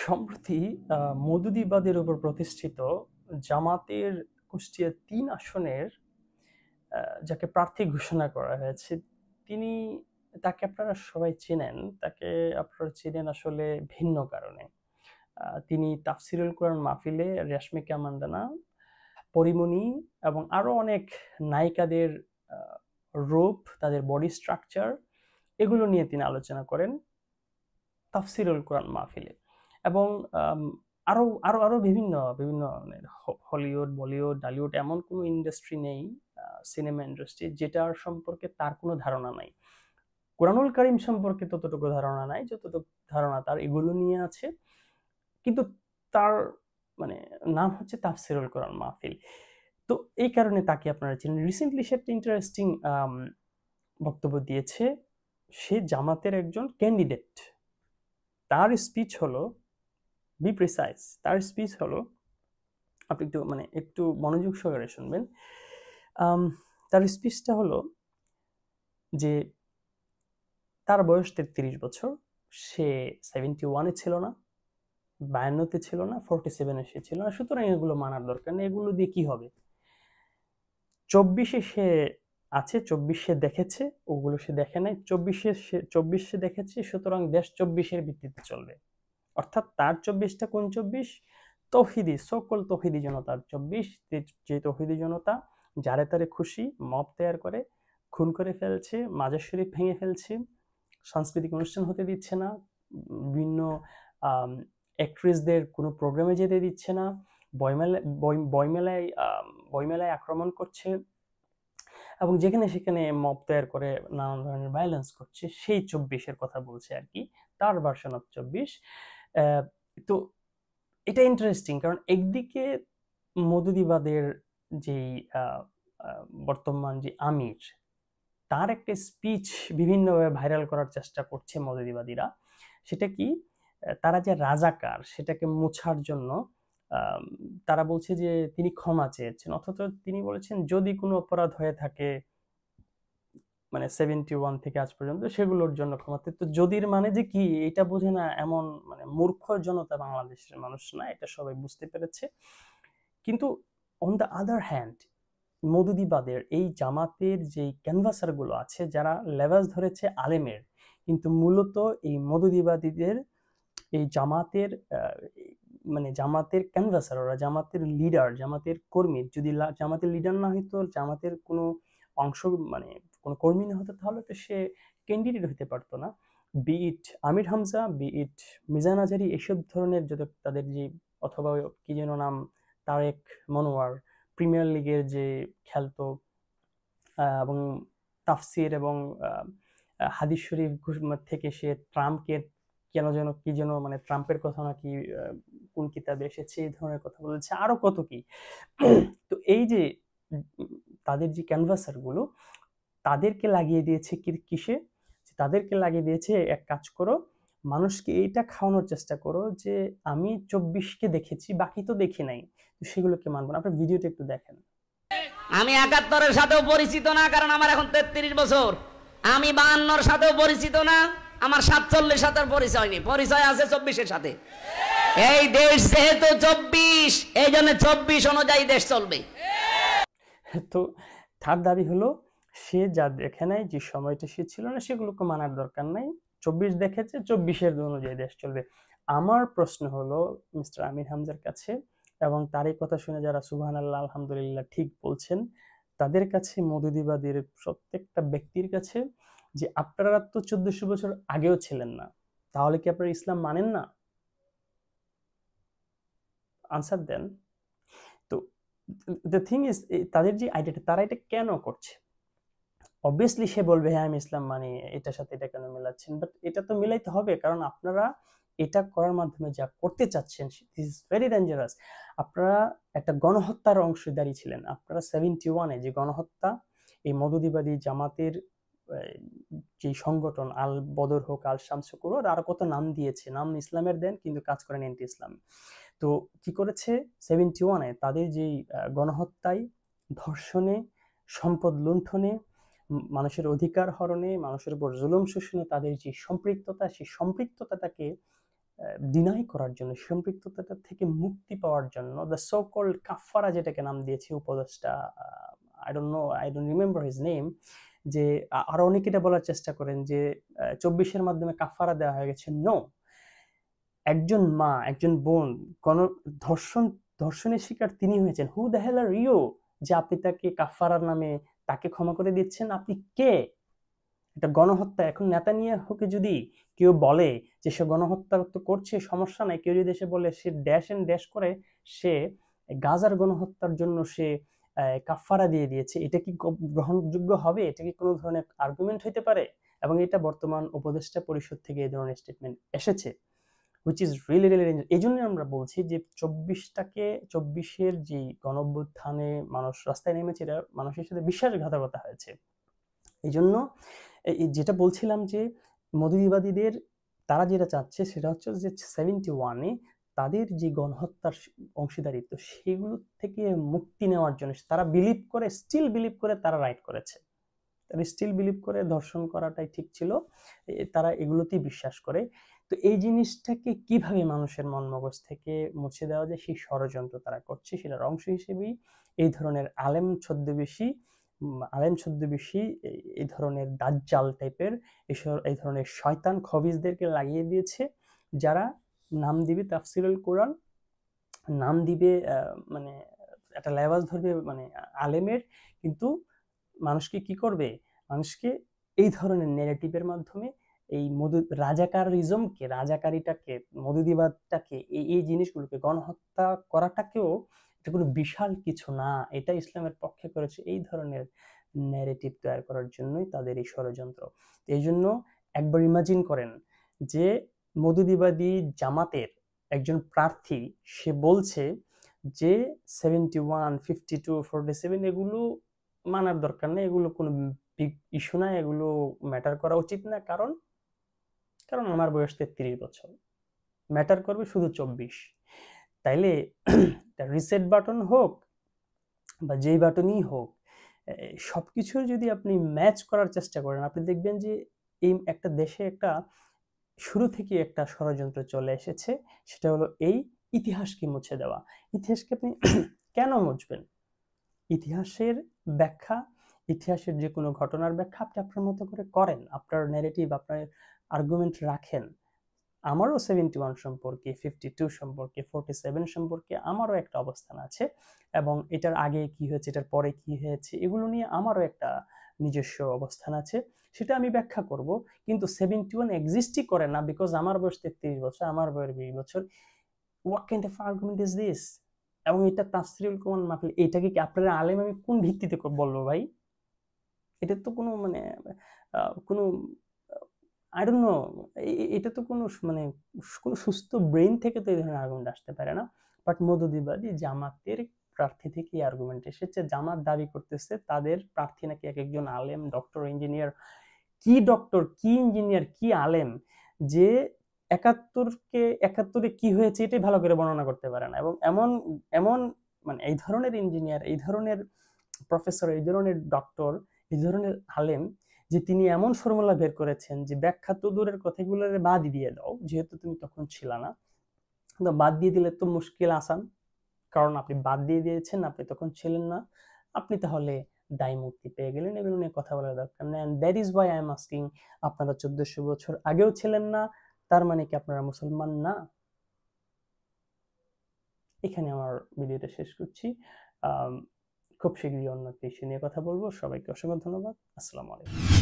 সম্প্রতি মওদুদিবাদের উপর প্রতিষ্ঠিত জামাতের কুষ্টিয়া ৩ আসনের যাকে প্রার্থী ঘোষণা করা হয়েছে, তিনি তাকে আপনারা সবাই চেনেন। তাকে আপনারা চেনেন আসলে ভিন্ন কারণে। তিনি তাফসিরুল কোরআন মাহফিলে রেশমিকা মান্দানা, পরীমণি এবং আরো অনেক নায়িকাদের আ রূপ, তাদের বডি স্ট্রাকচার এগুলো নিয়ে তিনি আলোচনা করেন তাফসিরুল কোরআন মাহফিলে। এবং আম আরো আরো আরো বিভিন্ন বিভিন্ন মানে হলিউড, বলিউড, টলিউড এমন কোনো ইন্ডাস্ট্রি নেই, সিনেমা ইন্ডাস্ট্রি যেটার সম্পর্কে তার কোনো ধারণা নাই। কোরআনুল কারীম সম্পর্কে ততটুকু ধারণা নাই যতটুকু ধারণা তার এগুলো নিয়ে আছে। কিন্তু তার মানে নাম হচ্ছে তাফসিরুল কোরআন মাহফিল। তো এই কারণে তাকে আপনারা চিনেন। রিসেন্টলি সে একটা ইন্টারেস্টিং বক্তব্য দিয়েছে। সে জামাতের একজন ক্যান্ডিডেট। তার স্পিচ হলো, বি প্রিসাইজ, তার স্পিচ হলো, আপনি একটু মনোযোগ সহকারে শুনবেন। আম তার স্পিচটা হলো যে তার বয়স ৩৩ বছর। সে 71 এ ছিল না, 52 তে ছিল না, 47 এ সে ছিল না। সুতরাং এগুলো মানার দরকার নেই। এগুলো দিয়ে কি হবে? 24 এ সে আছে, 24 সে দেখেছে, ওগুলো সে দেখে নাই। 24 সে দেখেছে, সুতরাং দেশ 24 এর ভিত্তিতে চলবে। অর্থাৎ তার 24 টা কোন 24? তৌহিদি, সকল তৌহিদি জনতার 24। যে তৌহিদি জনতা যারে তারে খুশি মব তৈয়ার করে, খুন করে ফেলছে, মাজার শরীফ ভেঙে ফেলছে, সাংস্কৃতিক অনুষ্ঠান হতে দিচ্ছে না, বিভিন্ন অ্যাক্ট্রেসদের কোনো প্রোগ্রামে যেতে দিচ্ছে না, বইমেলায় বইমেলায় আক্রমণ করছে এবং যেখানে সেখানে মব তৈয়ার করে নানান ধরনের ভায়োলেন্স করছে, সেই 24 এর কথা বলছে আর কি, তার ভার্সন অফ 24। তো এটা ইন্টারেস্টিং, কারণ একদিকে মওদুদিবাদের যেই বর্তমান যে আমির, তার একটা স্পিচ বিভিন্নভাবে ভাইরাল করার চেষ্টা করছে মওদুদিবাদীরা। সেটা কি? তারা যে রাজাকার সেটাকে মোছার জন্য তারা বলছে যে তিনি ক্ষমা চেয়েছেন, অথচ তিনি বলেছেন যদি কোনো অপরাধ হয়ে থাকে 71 থেকে আজ পর্যন্ত সেগুলোর জন্য ক্ষমা। তো যদির মানে যে কি এটা বোঝে না এমন মূর্খ জনতা বাংলাদেশের মানুষ না, এটা সবাই বুঝতে পেরেছে। কিন্তু অন দ্য আদার হ্যান্ড মওদুদিবাদের এই জামাতের যেই ক্যানভাসার গুলো আছে যারা লেবাস ধরেছে আলেমের, কিন্তু মূলত এই মওদুদিবাদীদের এই জামাতের জামাতের ক্যানভাসার, ওরা জামাতের লিডার, জামাতের কর্মী। যদি জামাতের লিডার না হইতো, জামাতের কোনো অংশ কোনো কর্মী না হতো, তাহলে তো সে ক্যান্ডিডেট হতে পারতো না। বি ইট আমির হামজা, বি ইট মিজান আজহারি, এসব ধরনের যত তাদের যে, অথবা কি যেন নাম, তারেক মনোয়ার, প্রিমিয়ার লিগের যে খেলতো, এবং তাফসির এবং হাদিস শরীফ থেকে সে ট্রাম্পকে কেন যেন কি যেন ট্রাম্পের কথা নাকি কোন কিতাবে এসেছে এই ধরনের কথা বলেছে, আরো কত কি। তো এই যে তাদের যে ক্যানভাসার গুলো, তাদেরকে লাগিয়ে দিয়েছে কিসে? তাদেরকে লাগিয়ে দিয়েছে, এক কাজ করো, মানুষকে এইটা খাওয়ানোর চেষ্টা করো যে আমি 24 কে দেখেছি, বাকি তো দেখি নাই, তো সেগুলোকে মানবো না। আপনার ভিডিওটা একটু দেখেন। আমি 71-এর সাথেও পরিচিত না, কারণ আমার এখন 33 বছর। আমি 52-এর সাথেও পরিচিত না, আমার 47 সাথে পরিচয় হয়নি, পরিচয় আছে 24-এর সাথে। এই দেশ যেহেতু 24, এই জন্য 24 অনুযায়ী দেশ চলবে। তো তার দাবি হলো সে যা দেখে নাই, যে সময়টা সে ছিল না, সেগুলোকে মানার দরকার নাই। 24 দেখেছে, 24-এর অনুযায়ী দেশ চলবে। আমার প্রশ্ন হলো মিস্টার আমির হামজার কাছে, এবং তার এই কথা শুনে যারা সুবহানাল্লাহ আলহামদুলিল্লাহ ঠিক বলছেন, তাদের কাছে, মওদুদিবাদের প্রত্যেকটা ব্যক্তির কাছে, যে আপনারা তো 1400 বছর আগেও ছিলেন না, তাহলে কি আপনারা ইসলাম মানেন না? আনসার দেন। তো দ্য থিং ইজ, তাদের যে আইডিয়াটা, তারা এটা কেন করছে? অবভিয়াসলি সে বলবে হ্যাঁ আমি ইসলাম মানি, এটার সাথে এটা কেন মেলাচ্ছেন? বাট এটা তো মিলাইতে হবে, কারণ আপনারা এটা করার মাধ্যমে যা করতে চাচ্ছেন, দিস ইজ ভেরি ডেঞ্জারাস। আপনারা একটা গণহত্যার অংশীদারি ছিলেন। আপনারা 71-এ যে গণহত্যা, এই মওদুদিবাদী জামাতের যে সংগঠন, আল বদর হোক, আল শামস হোক, ওরা আরো কত নাম দিয়েছে, নাম ইসলামের দেন কিন্তু কাজ করেন এন্টি ইসলাম। তো কি করেছে 71-এ? তাদের যেই গণহত্যায়, ধর্ষণে, সম্পদ লুণ্ঠনে, মানুষের অধিকার হরণে, মানুষের উপর জুলুম শোষণে তাদের যে সম্পৃক্ততা, সেই সম্পৃক্ততাটাকে ডিনাই করার জন্য, সম্পৃক্ততা থেকে মুক্তি পাওয়ার জন্য দ্য সো কল্ড কাফারা, যেটাকে নাম দিয়েছে উপদেষ্টা, I don't remember his name, যে আরো অনেকে এটা বলার চেষ্টা করেন যে 24-এর মাধ্যমে কাফারা দেওয়া হয়ে গেছে। নো, একজন মা, একজন বোন ধর্ষণের শিকার তিনি হয়েছেন। Who the hell are you, যে আপনি তাকে কাফারার নামে তাকে ক্ষমা করে দিচ্ছেন? আপনি কে? এটা গণহত্যা। এখন নেতানিয়াহুকে যদি কেউ বলে যে সে গণহত্যা তো করছে, সমস্যা নাই, কেউ যদি এসে বলে সে ড্যাশ এন্ড ড্যাশ করে সে গাজার গণহত্যার জন্য সে কাফারা দিয়ে দিয়েছে, এটা কি গ্রহণযোগ্য হবে? এটা কি কোনো ধরনের আর্গুমেন্ট হইতে পারে? এবং এটা বর্তমান উপদেষ্টা পরিষদ থেকে এই ধরনের স্টেটমেন্ট এসেছে, which is really really dangerous. এই জন্যই আমরা বলছি যে 24-এর যে গণঅভ্যুত্থানে মানুষ রাস্তায় নেমেছে, এটা মানুষের সাথে বিশ্বাসঘাতকতা হয়েছে। এই জন্য যেটা বলছিলাম যে মৌদুদিবাদীদের তারা যেটা চাচ্ছে সেটা হচ্ছে যে 71-এ তাদের যে গণহত্যার অংশীদারিত্ব সেগুলো থেকে মুক্তি নেওয়ার জন্য তারা স্টিল বিলিভ করে তারা রাইট করেছে, তারা স্টিল বিলিভ করে ধর্ষণ করাটাই ঠিক ছিল, তারা এগুলোতেই বিশ্বাস করে। তো এই জিনিসটাকে কিভাবে মানুষের মন মগজ থেকে মুছে দেওয়া যায় সেই ষড়যন্ত্র তারা করছে, সেটার অংশ হিসেবেই এই ধরনের আলেম ছদ্মবেশী এই ধরনের দাজ্জাল টাইপের এই ধরনের শয়তান খবিজদেরকে লাগিয়ে দিয়েছে, যারা নাম দিবে তাফসিরুল কোরআন, নাম দিবে মানে একটা লেবাস ধরবে মানে আলেমের, কিন্তু মানুষকে কি করবে? মানুষকে এই ধরনের নেগেটিভের মাধ্যমে এই রাজাকারিটাকে, মধুদিবাদটাকে, এই জিনিসগুলোকে, গণহত্যা করাটাকেও এটা কোনো বিশাল কিছু না, এটা ইসলামের পক্ষে করেছে, এই ধরনের ন্যারেটিভ তৈরি করার জন্যই তাদের এই ষড়যন্ত্র। এই জন্য একবার ইমাজিন করেন যে মধুদিবাদী জামাতের একজন প্রার্থী, সে বলছে যে 71, 52, 47 এগুলো মানার দরকার নেই, এগুলো কোনো বিগ ইস্যু না, এগুলো ম্যাটার করা উচিত না, কারণ আমার বয়স 33 বছর, ম্যাটার করবে শুধু 24। তাইলে রিসেট বাটন হোক বা যেই বাটনই হোক, সবকিছুর যদি আপনি ম্যাচ করার চেষ্টা করেন, আপনি দেখবেন যে এই একটা দেশে একটা শুরু থেকে একটা ষড়যন্ত্র চলে এসেছে, সেটা হলো এই ইতিহাসকে মুছে দেওয়া। ইতিহাসকে আপনি কেন মুছবেন? ইতিহাসের ব্যাখ্যা, ইতিহাসের যে কোনো ঘটনার ব্যাখ্যা আপনি আপনার মতো করে করেন, আপনার ন্যারেটিভ, আপনার আর্গুমেন্ট রাখেন। আমারও 71 সম্পর্কে, 52 সম্পর্কে, 47 সম্পর্কে আমারও একটা অবস্থান আছে, এবং এটার আগে কি হয়েছে, এটার পরে কি হয়েছে, এগুলো নিয়ে আমারও একটা নিজস্ব অবস্থান আছে, সেটা আমি ব্যাখ্যা করব। কিন্তু 71 এক্সিস্টই করে না, বিকজ আমার বয়স 33 বছর, আমার বয়স 20 বছর। What kind of argument is this? এবং এটা তাফসীরুল কোরআন মাহফিল, এটাকে কি আপনারা আলেম আমি কোন ভিত্তিতে বলবো ভাই? এটা তো কোনো মানে কোনো আই ডোন্ট নো, এটা তো কোনো মানে কোনো সুস্থ ব্রেন থেকে তো এই ধরনের আর্গুমেন্ট আসতে পারে না। বাট মৌদুদিবাদী জামাতের প্রার্থী থেকে এই আর্গুমেন্ট এসেছে। জামাত দাবি করতেছে তাদের প্রার্থী নাকি এক একজন আলেম, ডক্টর, ইঞ্জিনিয়ার। কি ডক্টর, কি ইঞ্জিনিয়ার, কি আলেম যে 71-এ কি হয়েছে এটাই ভালো করে বর্ণনা করতে পারে না, এবং এমন এমন মানে এই ধরনের ইঞ্জিনিয়ার, এই ধরনের প্রফেসর, এই ধরনের ডক্টর, এই ধরনের আলেম, যে তিনি এমন ফর্মুলা বের করেছেন যে ব্যাখ্যা তো দূরের কথা, এগুলোর বাদই দিয়ে দাও, যেহেতু তুমি তখন ছিল না। কিন্তু বাদ দিয়ে দিলে তো মুশকিল আসান, কারণ আপনি বাদ দিয়ে দিয়েছেন, আপনি তখন ছিলেন না, আপনি তাহলে দায় মুক্তি পেয়ে গেলেন, এগুলো নিয়ে কথা বলার দরকার নেই। And that is why I am asking, আপনারা 1400 বছর আগেও ছিলেন না, তার মানে কি আপনারা মুসলমান না? এখানে আমার ভিডিওটা শেষ করছি। খুব শীঘ্রই অন্য একটা ইস্যু নিয়ে কথা বলবো। সবাইকে অসংখ্য ধন্যবাদ। আসসালামু আলাইকুম।